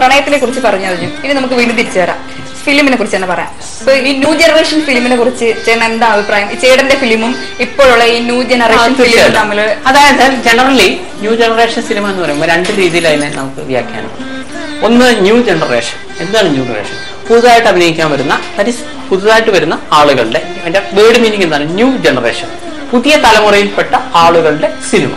പ്രണയത്തിനെ കുറിച്ച് പറഞ്ഞു കഴിഞ്ഞു. ഇനി നമുക്ക് വീണ്ടും തിരിച്ചു വരാം, ഫിലിമിനെ കുറിച്ച് തന്നെ പറയാം. ഇപ്പൊ ഈ ന്യൂ ജനറേഷൻ ഫിലിമിനെ കുറിച്ച് ചേട്ടൻ എന്താ അഭിപ്രായം? ചേട്ടന്റെ ഫിലിമും ഇപ്പോഴുള്ള ഈ ന്യൂ ജനറേഷൻ ഫിലിമും തമ്മിൽ? അതായത് ജനറലി ന്യൂ ജനറേഷൻ സിനിമ എന്ന് പറയുമ്പോൾ രണ്ട് രീതിയിൽ അതിനെ നമുക്ക് വ്യാഖ്യാനം. ഒന്ന് ന്യൂ ജനറേഷൻ. എന്താണ് ന്യൂ ജനറേഷൻ? പുതുതായിട്ട് അഭിനയിക്കാൻ വരുന്ന, പുതുതായിട്ട് വരുന്ന ആളുകളുടെ, അതിന്റെ വേർഡ് മീനിങ് എന്താണ്? ന്യൂ ജനറേഷൻ, പുതിയ തലമുറയിൽപ്പെട്ട ആളുകളുടെ സിനിമ.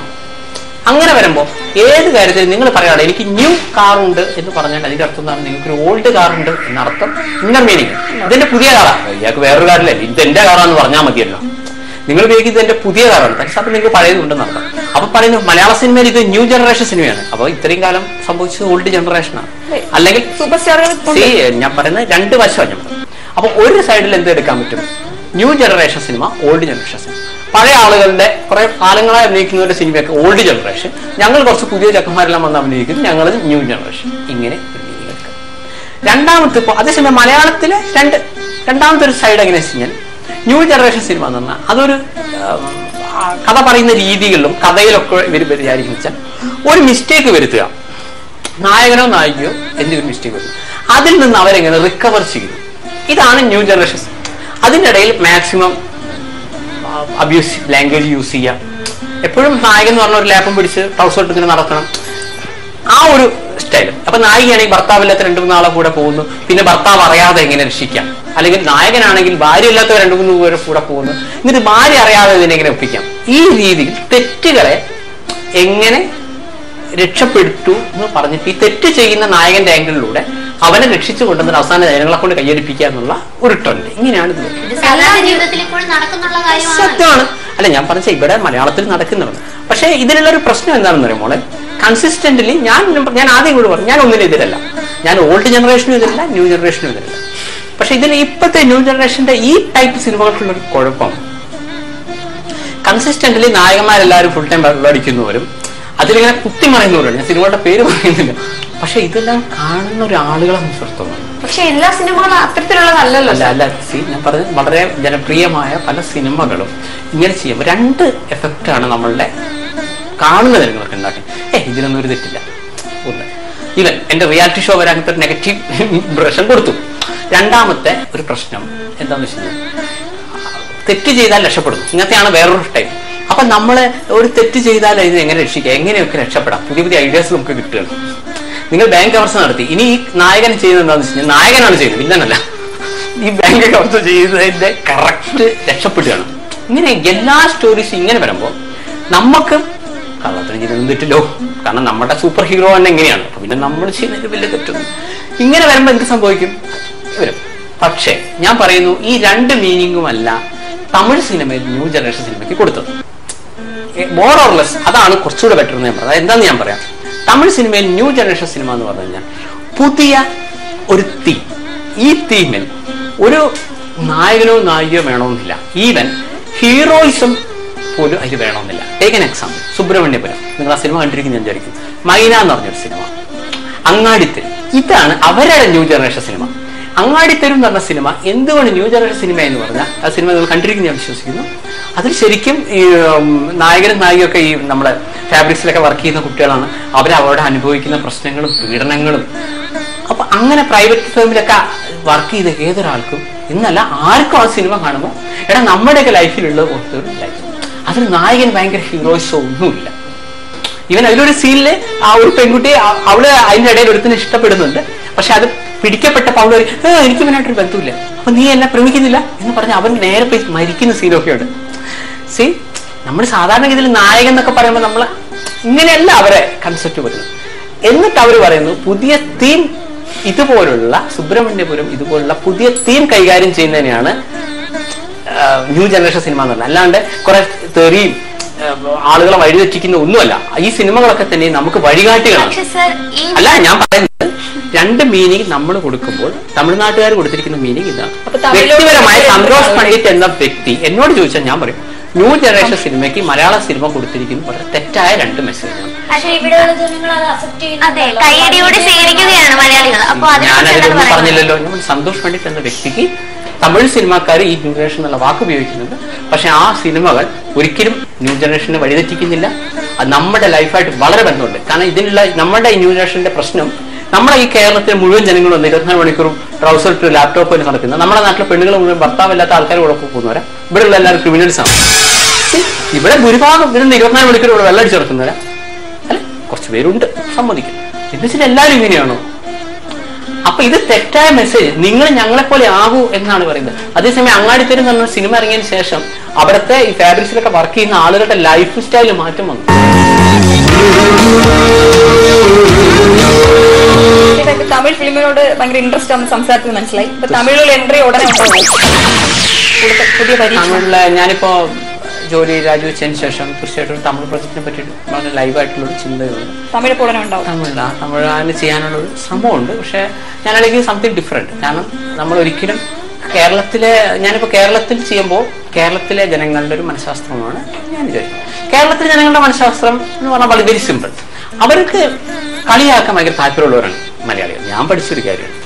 അങ്ങനെ വരുമ്പോൾ ഏത് കാര്യത്തിൽ നിങ്ങൾ പറയാതെ എനിക്ക് ന്യൂ കാറുണ്ട് എന്ന് പറഞ്ഞാൽ അതിന്റെ അർത്ഥം എന്താണ്? നിങ്ങൾക്ക് ഒരു ഓൾഡ് കാറുണ്ട് എന്നർത്ഥം, ഇന്നർ മീനിങ്. ഇതെന്റെ പുതിയ കാറാണ്, ഇയാൾക്ക് വേറൊരു കാറില്ലേ, ഇത് എന്റെ കാറാന്ന് പറഞ്ഞാൽ മതിയല്ലോ. നിങ്ങൾ ഉപയോഗിക്കുന്നത് എന്റെ പുതിയ കാറാണ്, പക്ഷെ അപ്പൊ നിങ്ങൾക്ക് പഴയതുണ്ടെന്ന് അർത്ഥം. അപ്പൊ പറയുന്നു മലയാള സിനിമയിൽ ഇത് ന്യൂ ജനറേഷൻ സിനിമയാണ്. അപ്പൊ ഇത്രയും കാലം സംഭവിച്ചത് ഓൾഡ് ജനറേഷനാണ്. അല്ലെങ്കിൽ സൂപ്പർ സ്റ്റാറുകൾ ഞാൻ പറയുന്നത് രണ്ട് വശമാണ് ഞാൻ പറയുന്നത്. അപ്പൊ ഒരു സൈഡിൽ എന്ത് എടുക്കാൻ പറ്റും? New generation cinema, old generation cinema. പഴയ ആളുകളുടെ കുറെ കാലങ്ങളായി അഭിനയിക്കുന്നവരുടെ സിനിമയൊക്കെ ഓൾഡ് ജനറേഷൻ, ഞങ്ങൾ കുറച്ച് പുതിയ ചക്കന്മാരെല്ലാം വന്ന് അഭിനയിക്കുന്നു, ഞങ്ങൾ ന്യൂ ജനറേഷൻ. ഇങ്ങനെ എടുക്കാം. രണ്ടാമത്തെ ഇപ്പോൾ അതേസമയം മലയാളത്തിലെ രണ്ടാമത്തെ ഒരു സൈഡ് എങ്ങനെ വെച്ച് കഴിഞ്ഞാൽ, ന്യൂ ജനറേഷൻ സിനിമ എന്ന് പറഞ്ഞാൽ അതൊരു കഥ പറയുന്ന രീതികളിലും കഥയിലൊക്കെ ഇവർ വിചാരിക്കുന്ന വെച്ചാൽ ഒരു മിസ്റ്റേക്ക് വരുത്തുക, നായകനോ നായികയോ എന്തെങ്കിലും മിസ്റ്റേക്ക് വരുത്തുക, അതിൽ നിന്ന് അവരെങ്ങനെ റിക്കവർ ചെയ്യുന്നു. ഇതാണ് ന്യൂ ജനറേഷൻ. അതിൻ്റെ ഇടയിൽ മാക്സിമം അബ്യൂസ് ലാംഗ്വേജ് യൂസ് ചെയ്യുക. എപ്പോഴും നായകൻ എന്ന് പറഞ്ഞ ഒരു ലാപ്പം പിടിച്ച് ട്രൗസർ ഇട്ട് ഇങ്ങനെ നടക്കണം, ആ ഒരു സ്റ്റൈലും. അപ്പൊ നായികയാണെങ്കിൽ ഭർത്താവില്ലാത്ത 2-3 ആളെ കൂടെ പോകുന്നു, പിന്നെ ഭർത്താവ് അറിയാതെ എങ്ങനെ രക്ഷിക്കാം. അല്ലെങ്കിൽ നായകനാണെങ്കിൽ ഭാര്യ ഇല്ലാത്ത 2-3 പേരെ കൂടെ പോകുന്നു, എന്നിട്ട് ഭാര്യ അറിയാതെ ഇതിനെങ്ങനെ ഒപ്പിക്കാം. ഈ രീതിയിൽ തെറ്റുകളെ എങ്ങനെ രക്ഷപ്പെടുത്തു എന്ന് പറഞ്ഞിട്ട് ഈ തെറ്റ് ചെയ്യുന്ന നായകന്റെ ആംഗിളിലൂടെ അവനെ രക്ഷിച്ചു കൊണ്ടുവന്ന അവസാന ജനങ്ങളെ കൊണ്ട് കയ്യടിപ്പിക്കുക എന്നുള്ള ഒരു ട്രെൻഡ്. ഇങ്ങനെയാണ് ഇത്. സത്യമാണ്. അല്ല, ഞാൻ പറഞ്ഞ ഇവിടെ മലയാളത്തിൽ നടക്കുന്നുണ്ട്. പക്ഷെ ഇതിലുള്ള ഒരു പ്രശ്നം എന്താണെന്ന് പറയുമ്പോൾ കൺസിസ്റ്റന്റ്ലി ഞാൻ ആദ്യം കൂടി പറഞ്ഞു, ഞാൻ ഒന്നിനും എതിരല്ല. ഞാൻ ഓൾഡ് ജനറേഷനും എതിരല്ല, ന്യൂ ജനറേഷനും എതിരല്ല. പക്ഷെ ഇതിന് ഇപ്പോഴത്തെ ന്യൂ ജനറേഷന്റെ ഈ ടൈപ്പ് സിനിമകൾക്കുള്ള ഒരു കുഴപ്പം, കൺസിസ്റ്റന്റ്ലി നായകന്മാരെല്ലാവരും ഫുൾ ടൈം വെള്ളമടിക്കുന്നവരും അതിലിങ്ങനെ കുത്തിമറിയുന്നവരാണ്. ഞാൻ സിനിമകളുടെ പേര് പറയുന്നില്ല. പക്ഷെ ഇതെല്ലാം കാണുന്ന ഒരാളുകളെ സംബന്ധിച്ചിടത്തോളം പക്ഷെ എല്ലാ സിനിമകളും അത്തരത്തിലുള്ളതല്ലല്ലോ. അല്ല, ഞാൻ പറഞ്ഞത് വളരെ ജനപ്രിയമായ പല സിനിമകളും ഇങ്ങനെ ചെയ്യുമ്പോൾ രണ്ട് എഫക്റ്റാണ് നമ്മളുടെ കാണുന്ന ജനങ്ങൾക്ക് ഉണ്ടാക്കി. ഇതിനൊന്നും ഒരു തെറ്റില്ല. ഒന്ന്, ഇവൻ എന്റെ റിയാലിറ്റി ഷോ വരാനത്തെ ഒരു നെഗറ്റീവ് ഇംപ്രഷൻ കൊടുത്തു. രണ്ടാമത്തെ ഒരു പ്രശ്നം എന്താണെന്ന് വെച്ച് കഴിഞ്ഞാൽ, തെറ്റ് ചെയ്താൽ രക്ഷപ്പെടുന്നു. ഇങ്ങനത്തെയാണ് വേറൊരു ടൈം. അപ്പൊ നമ്മള് ഒരു തെറ്റ് ചെയ്താൽ ഇത് എങ്ങനെ രക്ഷിക്കാം, എങ്ങനെയൊക്കെ രക്ഷപ്പെടാം, പുതിയ പുതിയ ഐഡിയാസ് നമുക്ക് കിട്ടുകയാണ്. നിങ്ങൾ ബാങ്ക് കവർച്ച നടത്തി, ഇനി ഈ നായകൻ ചെയ്യുന്നത് എന്താണെന്ന് വെച്ച് കഴിഞ്ഞാൽ, നായകനാണ് ചെയ്യുന്നത്, വില്ലനല്ല. ഈ ബാങ്ക് കവർച്ച ചെയ്തതിന്റെ കറക്റ്റ് രക്ഷപ്പെടുകയാണ്. ഇങ്ങനെ എല്ലാ സ്റ്റോറീസും ഇങ്ങനെ വരുമ്പോൾ നമുക്ക് കള്ളത്തിന് ചെയ്തൊന്നും തെറ്റില്ലോ, കാരണം നമ്മുടെ സൂപ്പർ ഹീറോ തന്നെ എങ്ങനെയാണ്, പിന്നെ നമ്മൾ ചെയ്യുന്നതിന് വലിയ തെറ്റൊന്നും. ഇങ്ങനെ വരുമ്പോൾ എന്ത് സംഭവിക്കും വരും. പക്ഷേ ഞാൻ പറയുന്നു, ഈ രണ്ട് മീനിങ്ങുമല്ല തമിഴ് സിനിമയിൽ ന്യൂ ജനറേഷൻ സിനിമയ്ക്ക് കൊടുത്തത്. മോർ ഓർ ലെസ് അതാണ് കുറച്ചുകൂടെ ബെറ്റർ എന്ന് ഞാൻ പറയാം. എന്താന്ന് ഞാൻ പറയാം, തമിഴ് സിനിമയിൽ ന്യൂ ജനറേഷൻ സിനിമ എന്ന് പറഞ്ഞു കഴിഞ്ഞാൽ പുതിയ ഒരു തീം. ഈ തീമിൽ ഒരു നായകനോ നായികയോ വേണമെന്നില്ല, ഈവൻ ഹീറോയിസം പോലും അതിൽ വേണമെന്നില്ല. Take an example, Subramaniapuram. നിങ്ങൾ ആ സിനിമ കണ്ടിരിക്കും ഞാൻ വിചാരിക്കും. മൈന എന്ന് പറഞ്ഞൊരു സിനിമ, അങ്ങാടിത്തെരു. ഇതാണ് അവരുടെ ന്യൂ ജനറേഷൻ സിനിമ. അങ്ങാടിത്തെരു എന്ന് പറഞ്ഞ സിനിമ എന്തുകൊണ്ട് ന്യൂ ജനറേഷൻ സിനിമ എന്ന് പറഞ്ഞാൽ, ആ സിനിമ നിങ്ങൾ കണ്ടിരിക്കും ഞാൻ വിശ്വസിക്കുന്നു. അതിൽ ശരിക്കും ഈ നായകനും നായികയൊക്കെ ഈ നമ്മളെ ഫാബ്രിക്സിലൊക്കെ വർക്ക് ചെയ്യുന്ന കുട്ടികളാണ്. അവരവിടെ അനുഭവിക്കുന്ന പ്രശ്നങ്ങളും പീഡനങ്ങളും. അപ്പൊ അങ്ങനെ പ്രൈവറ്റ് ഫേമിലൊക്കെ വർക്ക് ചെയ്ത ഏതൊരാൾക്കും ഇന്നല്ല ആർക്കും ആ സിനിമ കാണുമ്പോൾ എടാ നമ്മുടെയൊക്കെ ലൈഫിലുള്ള ഒരു ലൈഫ്. അതിൽ നായകൻ ഭയങ്കര ഹീറോയിസോ ഒന്നുമില്ല. ഇവൻ അതിലൊരു സീനില് ആ ഒരു പെൺകുട്ടിയെ അവള് അതിന്റെ ഇടയിൽ ഒരുത്തിന് ഇഷ്ടപ്പെടുന്നുണ്ട്. പക്ഷെ അത് പിടിക്കപ്പെട്ടപ്പോൾ അവള് എനിക്ക് ഇവനായിട്ടൊരു ബന്ധമില്ല, അപ്പൊ നീ എന്നെ പ്രേമിക്കുന്നില്ല എന്ന് പറഞ്ഞ് അവൻ നേരെ പോയി മരിക്കുന്ന സീനൊക്കെ ഉണ്ട്. സീ, നമ്മൾ സാധാരണഗതിയിൽ നായകൻ എന്നൊക്കെ പറയുമ്പോൾ നമ്മൾ ഇങ്ങനെയല്ല അവരെ കൺസെപ്റ്റ് വരുന്നത്. എന്നിട്ട് അവർ പറയുന്നു പുതിയ തീം, ഇതുപോലുള്ള സുബ്രഹ്മണ്യപുരം ഇതുപോലുള്ള പുതിയ തീം കൈകാര്യം ചെയ്യുന്നതിനെയാണ് ന്യൂ ജനറേഷൻ സിനിമ എന്ന് പറഞ്ഞത്. അല്ലാണ്ട് കുറെ തെറിയും ആളുകളെ വഴിതെറ്റിക്കുന്ന ഒന്നുമല്ല. ഈ സിനിമകളൊക്കെ തന്നെ നമുക്ക് വഴികാട്ടികളാണ്. അല്ല, ഞാൻ പറയുന്നത് രണ്ട് മീനിങ് നമ്മൾ കൊടുക്കുമ്പോൾ തമിഴ്നാട്ടുകാർ കൊടുത്തിരിക്കുന്ന മീനിങ് ഇതാണ്. വ്യക്തിപരമായി സന്തോഷ് പണ്ഡിറ്റ് എന്ന വ്യക്തി എന്നോട് ചോദിച്ചാൽ ഞാൻ പറയും, ന്യൂ ജനറേഷൻ സിനിമയ്ക്ക് മലയാള സിനിമ കൊടുത്തിരിക്കുന്ന വളരെ തെറ്റായ രണ്ട് മെസ്സേജാണ്. ഞാനതിലൊന്നും പറഞ്ഞില്ലല്ലോ. ഞാൻ സന്തോഷ് പണ്ഡിറ്റ് എന്ന വ്യക്തിക്ക് തമിഴ് സിനിമാക്കാർ ഈ ന്യൂ ജനറേഷൻ എന്നുള്ള വാക്ക് ഉപയോഗിക്കുന്നുണ്ട്. പക്ഷെ ആ സിനിമകൾ ഒരിക്കലും ന്യൂ ജനറേഷനെ വഴിതെറ്റിക്കുന്നില്ല. നമ്മുടെ ലൈഫായിട്ട് വളരെ ബന്ധമുണ്ട്. കാരണം ഇതിനുള്ള നമ്മുടെ ന്യൂ ജനറേഷന്റെ പ്രശ്നം, നമ്മുടെ ഈ കേരളത്തിലെ മുഴുവൻ ജനങ്ങളും 24 മണിക്കൂറും ട്രൗസർ ഇട്ട് ലാപ്ടോപ്പിൽ നടക്കുന്ന, നമ്മുടെ നാട്ടിലെ പെണ്ണുകൾ മുഴുവൻ ഭർത്താവില്ലാത്ത ആൾക്കാർ കുഴപ്പം പോകുന്നവരാ. ഇവിടെയുള്ള എല്ലാവരും ക്രിമിനൽസ് ആണ്. ഇവിടെ ഭൂരിഭാഗം ഇതിന് 24 മണിക്കൂർ ഇവിടെ വെള്ളം അടിച്ച് നടക്കുന്നവരാ അല്ലെ? കുറച്ച് പേരുണ്ട്, സമ്മതിക്കും. എന്ന് വെച്ചാൽ എല്ലാവരും ഇങ്ങനെയാണോ? അപ്പൊ ഇത് തെറ്റായ മെസ്സേജ്. നിങ്ങൾ ഞങ്ങളെപ്പോലെ ആകൂ എന്നാണ് പറയുന്നത്. അതേസമയം അങ്ങാടിത്തരം എന്ന സിനിമ ഇറങ്ങിയതിന് ശേഷം അവിടുത്തെ ഈ ഫാബ്രിക്സിലൊക്കെ വർക്ക് ചെയ്യുന്ന ആളുകളുടെ ലൈഫ് സ്റ്റൈലിൽ മാറ്റം വന്നു. തമിഴ് ഫിലിമിനോട് ഭയങ്കര ഇൻട്രസ്റ്റ് ആണ് സംസാരത്തിൽ മനസ്സിലായി. ഇപ്പൊ തമിഴിൽ എൻട്രി ഉടനെ പുതിയ തമിഴില് ഞാനിപ്പോ ജോലി രാജിവെച്ചതിന് ശേഷം തീർച്ചയായിട്ടും തമിഴ് പ്രൊജക്റ്റിനെ പറ്റിയിട്ട് വളരെ ലൈവായിട്ടുള്ളൊരു ചിന്തയുണ്ട്. തമിഴ് ചെയ്യാനുള്ളൊരു ശ്രമമുണ്ട്. പക്ഷെ ഞാനാണെങ്കിൽ സംതിങ് ഡിഫറെന്റ്. കാരണം നമ്മൾ ഒരിക്കലും ഞാനിപ്പോ കേരളത്തിൽ ചെയ്യുമ്പോൾ കേരളത്തിലെ ജനങ്ങളുടെ ഒരു മനഃശാസ്ത്രമാണ് ഞാൻ വിചാരിക്കുന്നത്. കേരളത്തിലെ ജനങ്ങളുടെ മനഃശാസ്ത്രം എന്ന് പറഞ്ഞാൽ വളരെ വെരി സിമ്പിൾ. അവർക്ക് കളിയാക്കാൻ ഭയങ്കര താല്പര്യമുള്ളവരാണ് മലയാളികൾ. ഞാൻ പഠിച്ചൊരു കാര്യമാണ്.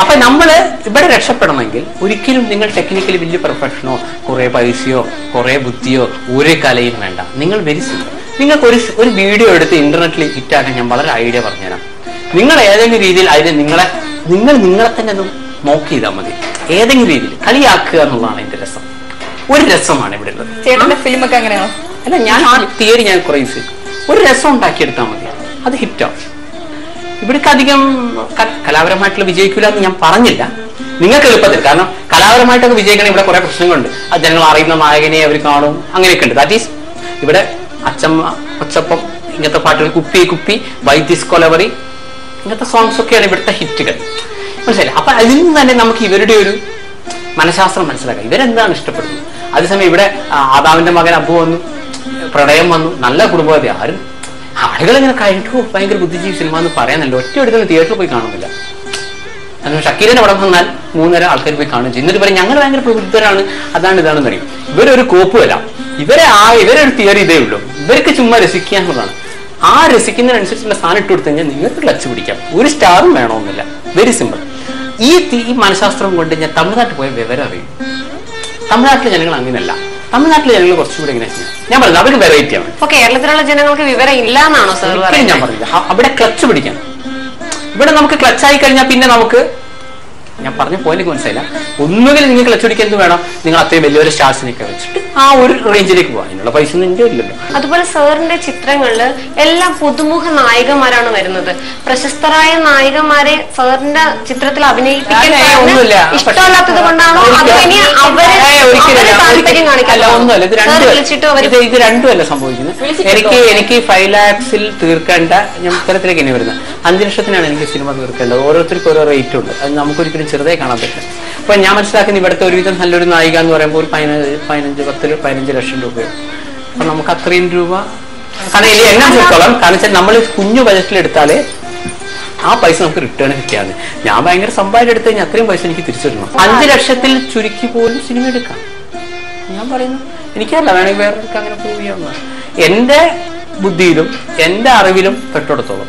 അപ്പൊ നമ്മള് ഇവിടെ രക്ഷപ്പെടണമെങ്കിൽ ഒരിക്കലും നിങ്ങൾ ടെക്നിക്കലി വലിയ പെർഫെക്ഷനോ കുറെ പൈസയോ കുറെ ബുദ്ധിയോ ഒരു കലയും വേണ്ട. നിങ്ങൾ വെരി സിമ്പിൾ. നിങ്ങൾക്ക് ഒരു വീഡിയോ എടുത്ത് ഇന്റർനെറ്റിൽ ഹിറ്റാക്കാൻ ഞാൻ വളരെ ഐഡിയ പറഞ്ഞുതരാം. നിങ്ങൾ ഏതെങ്കിലും രീതിയിൽ അതിന് നിങ്ങളെ തന്നെ ഒന്ന് നോക്കി ചെയ്താൽ മതി. ഏതെങ്കിലും രീതിയിൽ കളിയാക്കുക എന്നുള്ളതാണ് എന്റെ രസം. ഒരു രസമാണ് ഇവിടെ ഉള്ളത്. ചേട്ടന്റെ ഫിലിമൊക്കെ അങ്ങനെയാണോ? അല്ല, ഞാൻ ആ തിയറി ഞാൻ കുറേ ഒരു രസം ഉണ്ടാക്കിയെടുത്താൽ മതി, അത് ഹിറ്റാവും. ഇവിടേക്ക് അധികം കലാപരമായിട്ടുള്ള വിജയിക്കില്ല എന്ന് ഞാൻ പറഞ്ഞില്ല. നിങ്ങൾക്ക് എളുപ്പത്തിൽ, കാരണം കലാപരമായിട്ടൊക്കെ വിജയിക്കണേ ഇവിടെ കുറെ പ്രശ്നങ്ങളുണ്ട്. അത് ജനങ്ങൾ അറിയുന്ന നായകനെ അവർ കാണും, അങ്ങനെയൊക്കെ ഉണ്ട്. ദാറ്റ് ഈസ് ഇവിടെ അച്ചമ്മ ഒച്ചപ്പം ഇങ്ങനത്തെ പാട്ടുകൾ, കുപ്പി കുപ്പി, വൈദ്യസ് കൊലവറി, ഇങ്ങനത്തെ സോങ്സ് ഒക്കെയാണ് ഇവിടുത്തെ ഹിറ്റുകൾ. മനസ്സിലായി? അപ്പൊ അതിൽ നിന്ന് തന്നെ നമുക്ക് ഇവരുടെ ഒരു മനഃശാസ്ത്രം മനസ്സിലാക്കാം. ഇവരെന്താണ് ഇഷ്ടപ്പെടുന്നത്. അതേസമയം ഇവിടെ ആദാമിന്റെ മകൻ അബു വന്നു, പ്രളയം വന്നു, നല്ല കുടുംബത്തെ ആരും ആളുകൾ ഇങ്ങനെ കഴിഞ്ഞു ഭയങ്കര ബുദ്ധിജീവി സിനിമ എന്ന് പറയാനല്ലോ ഒറ്റ എടുക്കുന്ന തിയേറ്ററിൽ പോയി കാണുന്നില്ല. അങ്ങനെ ഷക്കീലിന്റെ പടം വന്നാൽ 3.5 ആൾക്കാർ പോയി കാണുകയും ചെയ്യും. എന്നിട്ട് പറയും ഞങ്ങൾ ഭയങ്കര പ്രബുദ്ധരാണ്, അതാണ് ഇതാണെന്ന് പറയും. ഇവരൊരു കോപ്പ് വരാം. ഇവരൊരു തിയറി ഇതേ ഉള്ളൂ. ഇവർക്ക് ചുമ്മാ രസിക്കുക എന്നുള്ളതാണ്. ആ രസിക്കുന്നതിനനുസരിച്ചുള്ള സാധനം ഇട്ട് കൊടുത്തു കഴിഞ്ഞാൽ നിങ്ങൾക്ക് ക്ലച്ച് പിടിക്കാം. ഒരു സ്റ്റാറും വേണമെന്നില്ല. Very simple. ഈ മനഃശാസ്ത്രം കൊണ്ട് ഞാൻ തമിഴ്നാട്ടിൽ പോയ വിവരം അറിയും. തമിഴ്നാട്ടിലെ ജനങ്ങൾ അങ്ങനെയല്ല. തമിഴ്നാട്ടിലെ ജനങ്ങൾ കുറച്ചുകൂടെ ഇങ്ങനെ ഞാൻ പറഞ്ഞു അവർക്ക് വെറൈറ്റിയാണ്. കേരളത്തിലുള്ള ജനങ്ങൾക്ക് വിവരം ഇല്ല എന്നാണോ സാർ? ഞാൻ പറഞ്ഞില്ല. അവിടെ ക്ലച്ച് പിടിക്കാം. ഇവിടെ നമുക്ക് ക്ലച്ചായി കഴിഞ്ഞാൽ പിന്നെ നമുക്ക്, ഞാൻ പറഞ്ഞ പോയിന്റ് മനസ്സിലായില്ല, ഒന്നുകിൽ നിങ്ങൾ ക്ലച്ച് പിടിക്കാൻ വേണം, നിങ്ങൾ അത്രയും വലിയൊരു സ്റ്റാർസിനൊക്കെ വെച്ചിട്ട് ആ ഒരു റേഞ്ചിലേക്ക് പോകാം. അതിനുള്ള പൈസ ഒന്നും എൻ്റെ ഇല്ലല്ലോ. അതുപോലെ സാറിന്റെ ചിത്രങ്ങളില് എല്ലാം പുതുമുഖ നായികമാരാണ് വരുന്നത്. പ്രശസ്തരായ നായികമാരെ സാറിന്റെ ചിത്രത്തിൽ അഭിനയിപ്പിക്കാൻ ഇഷ്ടമല്ലാത്തത് കൊണ്ടാണോ അതോ ഇനി അവര് താല്പര്യം കാണിക്കാനോ? ഇത് രണ്ടുമല്ല സംഭവിക്കുന്നത്. എനിക്ക് 5 lakhs തീർക്കേണ്ട, ഞാൻ ഇത്തരത്തിലേക്ക് ഇനി വരുന്നത് 5 ലക്ഷത്തിനാണ് എനിക്ക് സിനിമ തീർക്കേണ്ടത്. ഓരോരുത്തർക്കും ഓരോ റേറ്റ് ഉണ്ട്. അത് നമുക്കൊരിക്കലും ചെറുതായി കാണാൻ പറ്റില്ല. അപ്പൊ ഞാൻ മനസ്സിലാക്കുന്ന ഇവിടുത്തെ ഒരുവിധം നല്ലൊരു നായിക എന്ന് പറയുമ്പോൾ ഒരു 15 ലക്ഷം രൂപയോ. അപ്പൊ നമുക്ക് അത്രയും രൂപ, കാരണം ഇനി എന്നെ ചോദിച്ചോളാം, കാരണം വെച്ചാൽ നമ്മൾ കുഞ്ഞു ബജറ്റിൽ എടുത്താലേ ആ പൈസ നമുക്ക് റിട്ടേൺ കിട്ടിയാണ്. ഞാൻ ഭയങ്കര സമ്പാദ്യം എടുത്തു കഴിഞ്ഞാൽ അത്രയും പൈസ എനിക്ക് തിരിച്ചു തരണം. 5 ലക്ഷത്തിൽ ചുരുക്കി പോലും സിനിമ എടുക്കാം. ഞാൻ പറയുന്നു എനിക്കല്ല, വേണമെങ്കിൽ വേറൊക്കെ അങ്ങനെ പ്രൂവ് ചെയ്യാവുന്നതാണ്. എന്റെ ബുദ്ധിയിലും എന്റെ അറിവിലും പെട്ടെടുത്തോളം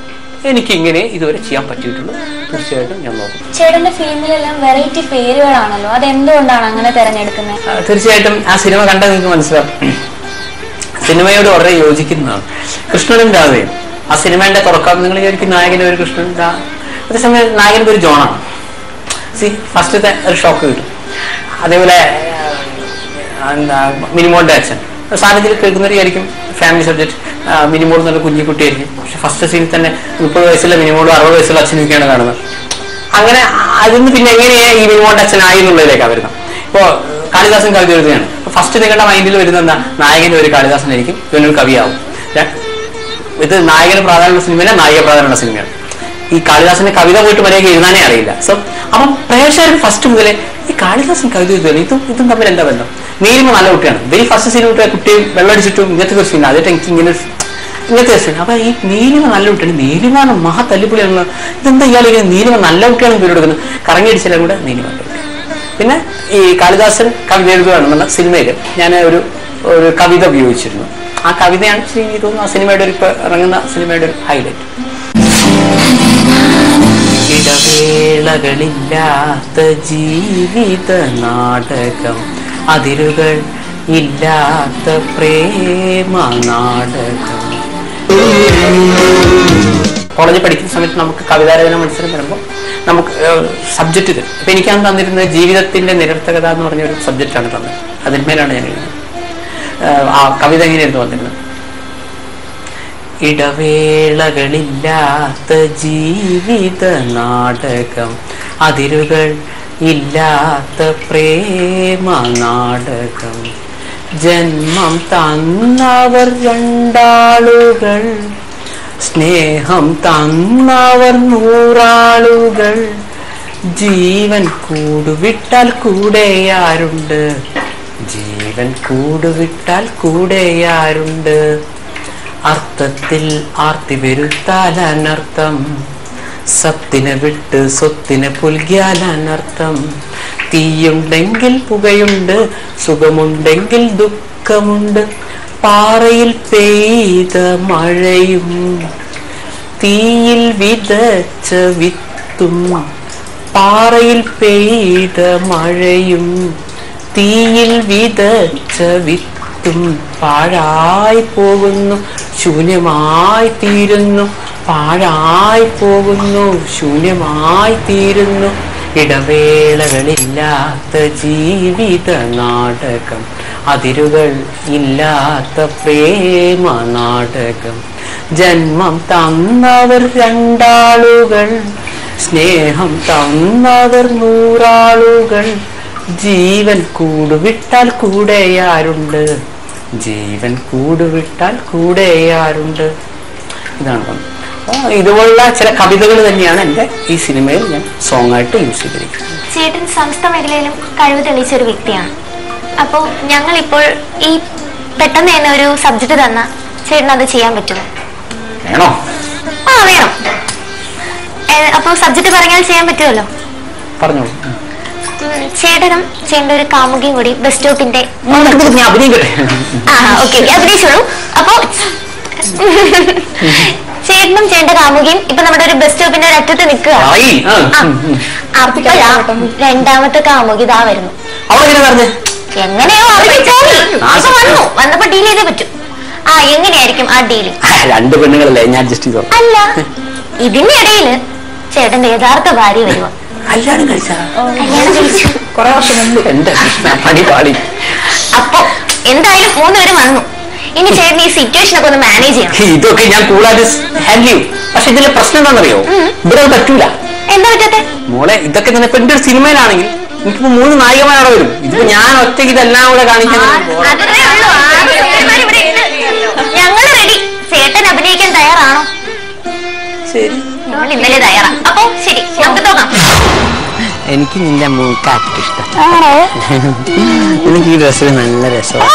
എനിക്കിങ്ങനെ ഇതുവരെ ചെയ്യാൻ പറ്റിയിട്ടുള്ളൂ. തീർച്ചയായിട്ടും ഞാൻ നോക്കും. ചേട്ടന്റെ ഫിലിമിലെല്ലാം വെറൈറ്റി പേരുകളാണല്ലോ, അതെന്തുകൊണ്ടാണ് അങ്ങനെ തെരഞ്ഞെടുക്കുന്നത്? തീർച്ചയായിട്ടും ആ സിനിമ കണ്ടാൽ നിങ്ങൾക്ക് മനസ്സിലാവും. സിനിമയോട് വളരെ യോജിക്കുന്നതാണ്. കൃഷ്ണനും രാധയും ആ സിനിമയുടെ തുറക്കാം. നിങ്ങൾ വിചാരിക്കും നായകന്റെ ഒരു കൃഷ്ണൻ, അതേസമയം നായകന്റെ ഒരു ജോണാണ്. ഫസ്റ്റത്തെ ഒരു ഷോക്ക് കിട്ടും. അതേപോലെ മിനിമോളുടെ അച്ഛൻ സാന്നിധ്യത്തിൽ കേൾക്കുന്നവരായിരിക്കും ഫാമിലി സബ്ജക്ട്. മിനിമോൾ എന്നുള്ള കുഞ്ഞിക്കുട്ടിയായിരിക്കും. പക്ഷെ ഫസ്റ്റ് സീനിൽ തന്നെ 30 വയസ്സുള്ള മിനിമോളും 60 വയസ്സുള്ള അച്ഛനൊക്കെയാണ് കാണുന്നത്. അങ്ങനെ അതിന് പിന്നെ എങ്ങനെയാ ഈ മിനിമോളുടെ അച്ഛനായി എന്നുള്ളതിലേക്കാണ് വരുന്നത്. ഇപ്പോ കാളിദാസൻ കവിത എഴുതുകയാണ്. ഫസ്റ്റ് നിങ്ങളുടെ മൈൻഡിൽ വരുന്ന എന്താ, നായകന്റെ ഒരു കാളിദാസനായിരിക്കും, ഇവനൊരു കവിയാവും. ഇത് നായകന് പ്രാധാന്യമുള്ള സിനിമയല്ല, നായിക പ്രാധാന്യമുള്ള സിനിമയാണ്. ഈ കാളിദാസന്റെ കവിത പോയിട്ട് മര്യാദയ്ക്ക് എഴുതാനേ അറിയില്ല. സോ അപ്പം പ്രേക്ഷകർക്ക് ഫസ്റ്റ് മുതലേ ഈ കാളിദാസൻ കവിത എഴുതുകയാണ്, ഇതും തമ്മിൽ എന്താ ബന്ധം? നീലിമ നല്ല കുട്ടിയാണ്. വെരി ഫസ്റ്റ് സീൻ കുട്ടിയെ വെള്ളമടിച്ചിട്ടും ഇങ്ങനത്തെ ഒരു സീൻ ആദ്യമായിട്ട് എനിക്ക് ഇങ്ങനത്തെ സീൻ. അപ്പൊ ഈ നീലിമ നല്ല കുട്ടിയാണ്, നീലിമാണ് മഹാ തല്ലിപ്പൊളിയാണ്. ഇതെന്താ ഇയാളിങ്ങനെ നീലിമ നല്ല കുട്ടിയാണെന്ന് പേര് കൊടുക്കുന്നത്? കറങ്ങിയടിച്ചാലും കൂടെ നീലിമ. പിന്നെ ഈ കാളിദാസൻ കവിത എഴുതുകയാണെന്നുള്ള സിനിമയിൽ ഞാൻ ഒരു കവിത ഉപയോഗിച്ചിരുന്നു. ആ കവിതയാണ് തോന്നുന്നു ആ സിനിമയുടെ ഒരു ഇപ്പൊ ഇറങ്ങുന്ന സിനിമയുടെ ഒരു ഹൈലൈറ്റ്. ഇടവേളകളില്ലാത്ത ജീവിത നാടകം, അതിരുകൾ ഇല്ലാത്ത പ്രേമ നാടകം, കോളേജിൽ പഠിക്കുന്ന സമയത്ത് നമുക്ക് കവിതാരചന മത്സരം വരുമ്പോൾ നമുക്ക് സബ്ജക്റ്റ് തരും. അപ്പൊ എനിക്കന്ന് തന്നിരുന്നത് ജീവിതത്തിന്റെ നിരർത്ഥകത എന്ന് പറഞ്ഞ ഒരു സബ്ജക്റ്റാണ് തന്നത്. അതിന്മേലാണ് ഞാൻ എഴുതുന്നത്. ആ കവിത എങ്ങനെയായിരുന്നു വന്നിരുന്നത്? ഇടവേളകളില്ലാത്ത ജീവിത നാടകം, അതിരുകൾ ഇല്ലാത്ത പ്രേമ നാടകം, ജന്മം തന്നവർ രണ്ടാളുകൾ, സ്നേഹം തന്നവർ 100 ആളുകൾ, ജീവൻ കൂടുവിട്ടാൽ കൂടെയാരുണ്ട്, ജീവൻ കൂടുവിട്ടാൽ കൂടെയാരുണ്ട്, അർത്ഥത്തിൽ ആർത്തി വരുത്താൽ അനർത്ഥം, സത്തിനെ വിട്ട് സ്വത്തിനെ പുൽകിയാൽ അനർത്ഥം, തീയുണ്ടെങ്കിൽ പുകയുണ്ട്, സുഖമുണ്ടെങ്കിൽ ദുഃഖമുണ്ട്, പാറയിൽ പെയ്ത മഴയും തീയിൽ വിതച്ച വിത്തും, പാറയിൽ പെയ്ത മഴയും തീയിൽ വിതച്ച വിത്തും പാഴായി പോകുന്നു, ശൂന്യമായി തീരുന്നു, പാഴായി പോകുന്നു, ശൂന്യമായി തീരുന്നു. ഇടവേളകളില്ലാത്ത ജീവിത നാടകം, അതിരുകൾ ഇല്ലാത്ത പ്രേമ നാടകം, ജന്മം തന്നവർ 2 ആളുകൾ, സ്നേഹം തന്നവർ 100 ആളുകൾ, ജീവൻ കൂടുവിട്ടാൽ കൂടെയാരുണ്ട്, ജീവൻ കൂടുവിട്ടാൽ കൂടെയാരുണ്ട്. ഇതാണ് പറഞ്ഞത്. ഇതുപോലുള്ള ചില കവിതകൾ തന്നെയാണ് എൻ്റെ ഈ സിനിമയിൽ ഞാൻ സോങ് ആയിട്ട് യൂസ് ചെയ്തിരിക്കുന്നത്. ചേട്ടൻ സമസ്ത മേഖലയിലും കഴിവ് തെളിയിച്ച ഒരു വ്യക്തിയാണ്. അപ്പോൾ ഞങ്ങളിപ്പോൾ ഈ പെട്ടെന്ന് തന്നെ ഒരു സബ്ജക്ട് തന്ന ചേട്ടൻ അത് ചെയ്യാൻ പറ്റുമോ? വേണോ? ആ വേണം. അപ്പോൾ സബ്ജക്ട് പറഞ്ഞാൽ ചെയ്യാൻ പറ്റുമല്ലോ. പറഞ്ഞോളൂ. ചേട്ടനും ചേട്ടൻ്റെ ഒരു കാമുകിയും കൂടി ബസ് സ്റ്റോപ്പിന്റെ അഭിനയിച്ചോളൂ. അപ്പോ ചേട്ടനും ചേട്ടന്റെ കാമുകിയും ഇപ്പൊ നമ്മുടെ ഒരു ബസ് സ്റ്റോപ്പിന്റെ ഒരു അറ്റത്ത് നിൽക്കുക. രണ്ടാമത്തെ കാമുകി ഇതാ വരുന്നു. എങ്ങനെയോ വന്നു വന്നപ്പോ ഡീൽ ചെയ്തേ പറ്റും. ആ എങ്ങനെയായിരിക്കും ആ ഡീല്? 2 പെണ്ണുങ്ങളല്ലേ, ഞാൻ അഡ്ജസ്റ്റ് ചെയ്തോ. അല്ല, ഇതിന്റെ ഇടയില് ചേട്ടന്റെ യഥാർത്ഥ ഭാര്യ വരുമോ? കല്യാണം കഴിച്ചു കുറെ വർഷം മുമ്പ്. അപ്പൊ എന്തായാലും 3 പേര് വന്നു. ഇനി ചേട്ടൻ ഈ സിറ്റുവേഷൻ ഒക്കെ ഒന്ന് മാനേജ് ചെയ്യണം. ഇതൊക്കെ ഞാൻ കൂടാതെ ഹാൻഡിൽ ചെയ്യും. പക്ഷെ ഇതിലെ പ്രശ്നം എന്താണെന്നറിയോ? ഇവിടെ പറ്റൂല. എന്താ പറ്റാത്തെ? മോളെ ഇതൊക്കെ തന്നെ ഇപ്പൊ എന്റെ ഒരു സിനിമയിലാണെങ്കിൽ എനിക്കിപ്പോ 3 നായികമാരവിടെ വരും. ഇതിപ്പോ ഞാൻ ഒറ്റയ്ക്ക് ഇതെല്ലാം കൂടെ കാണിക്കാൻ ഞങ്ങള് റെഡി. ചേട്ടൻ അഭിനയിക്കാൻ തയ്യാറാണോ? ശരി, ഇന്നലെ തയ്യാറാ. അപ്പൊ ശരി, നമുക്ക് നോക്കാം. എനിക്ക് നിന്റെ മൂക്കാറ്റ് ഇഷ്ടം. എനിക്ക് ഈ ഡ്രസ്സിൽ നല്ല രസമാണ്.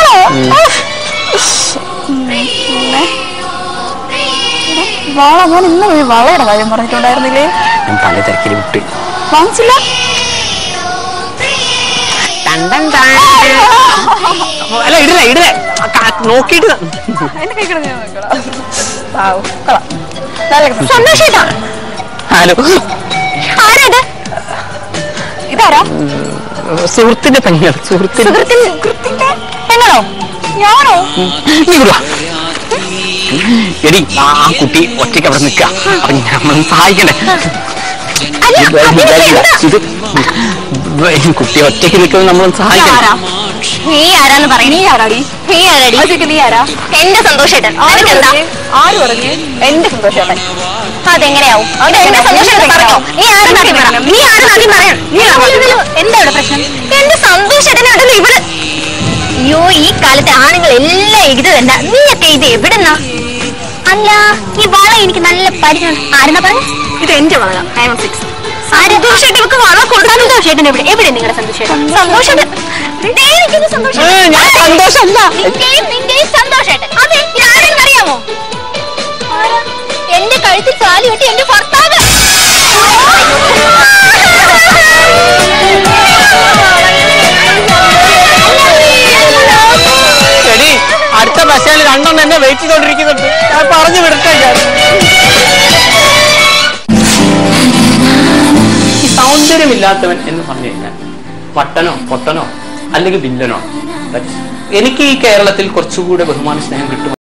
ഞാൻ ഇന്ന് വളയുടെ കാര്യം പറഞ്ഞിട്ടുണ്ടായിരുന്നില്ലേ? ഞാൻ പല തിരക്കിൽ വിട്ട് വാങ്ങിച്ചില്ല. അല്ല ഇടലേ നോക്കിട്ട് സന്തോഷേട്ടാ. ഹലോ, ആരാത്? ഇതാരാ? സുഹൃത്തിന്റെ പെങ്ങൾ. സുഹൃത്തിന്റെ പെങ്ങളോ? ഞാനോ? എടി, ആ കുട്ടി ഒറ്റയ്ക്ക് അവിടെ നിൽക്കുക. അപ്പൊ നമ്മൾ സഹായിക്കണ്ടേ? ഇത് കുട്ടി ഒറ്റയ്ക്ക് നിൽക്കുന്നത് നമ്മൾ സഹായിക്കണം. നീ ആരാന്ന് പറയും? നീ ആരാടി? നീ ആരാടി? നീ ആരാ? എന്റെ സന്തോഷേട്ടൻ. ആര് പറഞ്ഞു? എന്റെ സന്തോഷേട്ടൻ. അതെങ്ങനെയാവും? എന്റെ സന്തോഷേട്ടൻ പറഞ്ഞോ. നീ ആരും നാട്ടി പറയാം. നീ ആരും നാട്ടി പറയാം. എന്താ ഇവിടെ പ്രശ്നം? എന്റെ സന്തോഷേട്ടനാണല്ലോ ഇവിടെ. അയ്യോ, ഈ കാലത്തെ ആണുങ്ങൾ എല്ലാം ഇത് തന്നെ. നീയൊക്കെ ഇത് എവിടെന്നാ? അല്ല, ഈ വള എനിക്ക് നല്ല പരിചയം. ആരെന്നാ പറഞ്ഞ? ഇത് എന്റെ വള. സന്തോഷേട്ടൻ വള കൊടുക്കാൻ. സന്തോഷേട്ടൻ എവിടെ? എവിടെ നിങ്ങളുടെ സന്തോഷേട്ടൻ? സന്തോഷേട്ടൻ സന്തോഷമല്ല, നിന്റെയും സന്തോഷേട്ടൻ. അതെ, ആരെന്ന് അറിയാമോ? എന്റെ കഴുത്തിൽ താലി കെട്ടി എന്റെ ഭർത്താവ്. അടുത്ത ബസ്സിൽ 2 എന്നെ വെയിറ്റ് ചെയ്തോണ്ടിരിക്കുന്നുണ്ട്. ഞാൻ പറഞ്ഞു വിടട്ടെ. ഈ സൗന്ദര്യമില്ലാത്തവൻ എന്ന് പറഞ്ഞു കഴിഞ്ഞാൽ വട്ടനോ പൊട്ടനോ അല്ലെങ്കിൽ വില്ലനോ. എനിക്ക് ഈ കേരളത്തിൽ കുറച്ചുകൂടെ ബഹുമാന സ്നേഹം കിട്ടും.